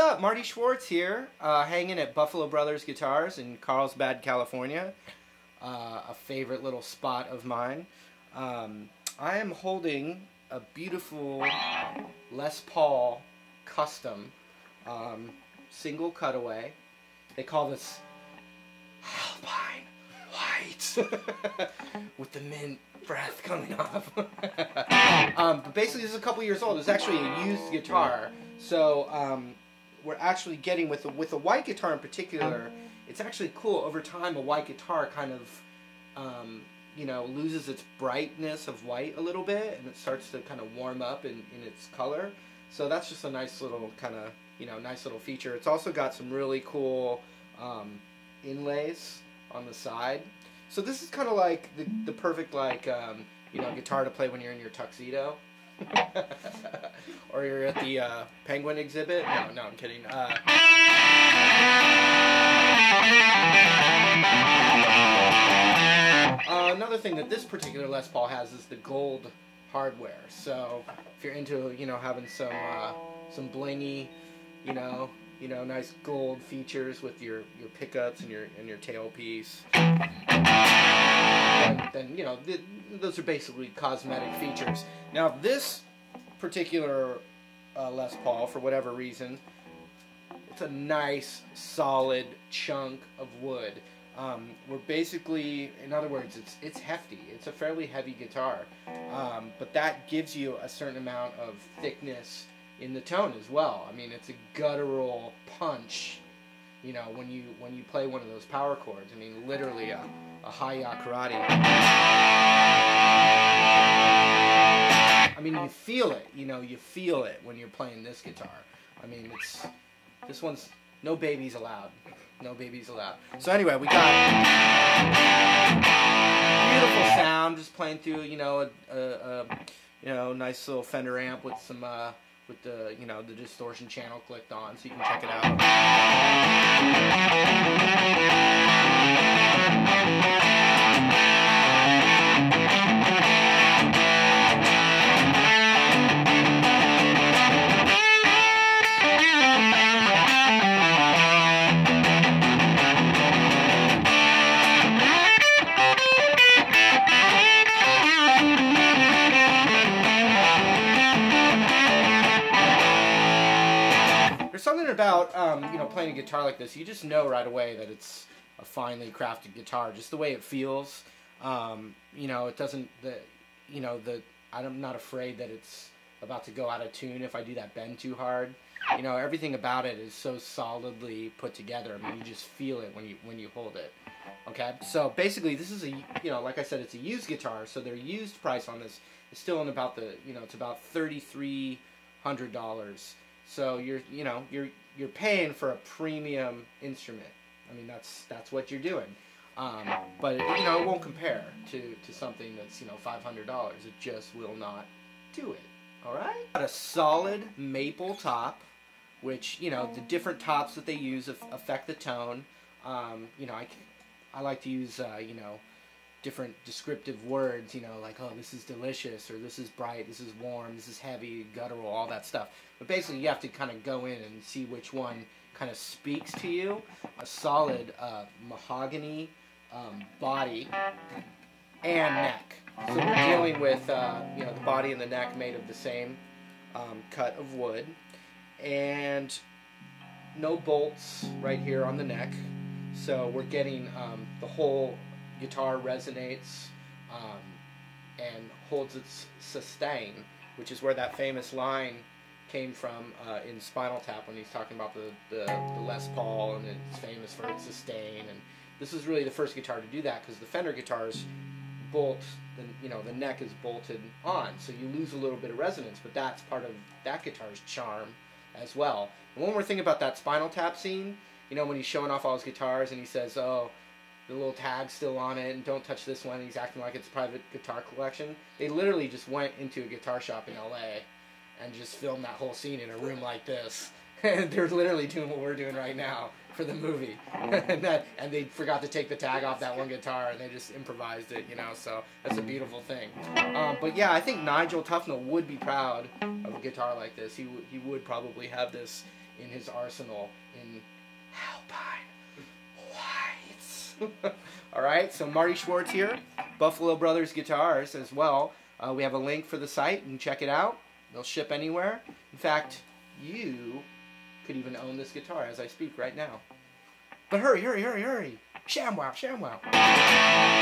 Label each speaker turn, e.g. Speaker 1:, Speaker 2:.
Speaker 1: up? Marty Schwartz here, hanging at Buffalo Brothers Guitars in Carlsbad, California, a favorite little spot of mine. I am holding a beautiful Les Paul custom single cutaway. They call this Alpine White with the mint breath coming off. But basically this is a couple years old. It's actually a used guitar. So we're actually getting, with a white guitar in particular, it's actually cool. Over time a white guitar kind of you know, loses its brightness of white a little bit, and it starts to kind of warm up in its color. So that's just a nice little kind of, you know, nice little feature. It's also got some really cool inlays on the side. So this is kind of like the perfect, like, you know, guitar to play when you're in your tuxedo. Or you're at the Penguin exhibit. No, I'm kidding. Another thing that this particular Les Paul has is the gold hardware. So if you're into, you know, having some blingy, you know, nice gold features with your pickups and your tailpiece, then you know, those are basically cosmetic features. Now this particular Les Paul, for whatever reason, it's a nice solid chunk of wood. We're basically, in other words, it's hefty. It's a fairly heavy guitar, but that gives you a certain amount of thickness in the tone as well. I mean, it's a guttural punch, you know, when you play one of those power chords. I mean, literally a hi-ya karate. I mean, you feel it, you know, you feel it when you're playing this guitar. I mean, this one's, no babies allowed. No babies allowed. So anyway, we got beautiful sound just playing through, you know, a nice little Fender amp with some with the, you know, the distortion channel clicked on, so you can check it out. Something about you know, playing a guitar like this, you just know right away that it's a finely crafted guitar, just the way it feels. You know, it doesn't, I'm not afraid that it's about to go out of tune if I do that bend too hard. You know, everything about it is so solidly put together. I mean, you just feel it when you hold it. Okay, so basically this is a, you know, like I said, it's a used guitar, so their used price on this is still in about the, you know, it's about $3,300. So you're paying for a premium instrument. I mean, that's what you're doing. But you know, it won't compare to something that's, you know, $500. It just will not do it. All right. Got a solid maple top, which, you know, the different tops that they use affect the tone. You know, I like to use you know, different descriptive words, you know, like, oh, this is delicious, or this is bright, this is warm, this is heavy, guttural, all that stuff. But basically you have to kind of go in and see which one kind of speaks to you. A solid mahogany body and neck. So we're dealing with you know, the body and the neck made of the same cut of wood, and no bolts right here on the neck. So we're getting the whole guitar resonates and holds its sustain, which is where that famous line came from in Spinal Tap, when he's talking about the Les Paul, and it's famous for its sustain. And this is really the first guitar to do that, because the Fender guitars bolt, you know, the neck is bolted on, so you lose a little bit of resonance, but that's part of that guitar's charm as well. And one more thing about that Spinal Tap scene, you know, when he's showing off all his guitars and he says, oh, the little tag's still on it, and don't touch this one, and he's acting like it's a private guitar collection. They literally just went into a guitar shop in LA and just filmed that whole scene in a room like this. And they're literally doing what we're doing right now for the movie. And they forgot to take the tag off that one guitar, and they just improvised it, you know, so that's a beautiful thing. But yeah, I think Nigel Tufnell would be proud of a guitar like this. He would probably have this in his arsenal in Alpine Whites. All right, so Marty Schwartz here, Buffalo Brothers Guitars as well. We have a link for the site. You can check it out. They'll ship anywhere. In fact, you could even own this guitar as I speak right now. But hurry, hurry, hurry, hurry. ShamWow, ShamWow.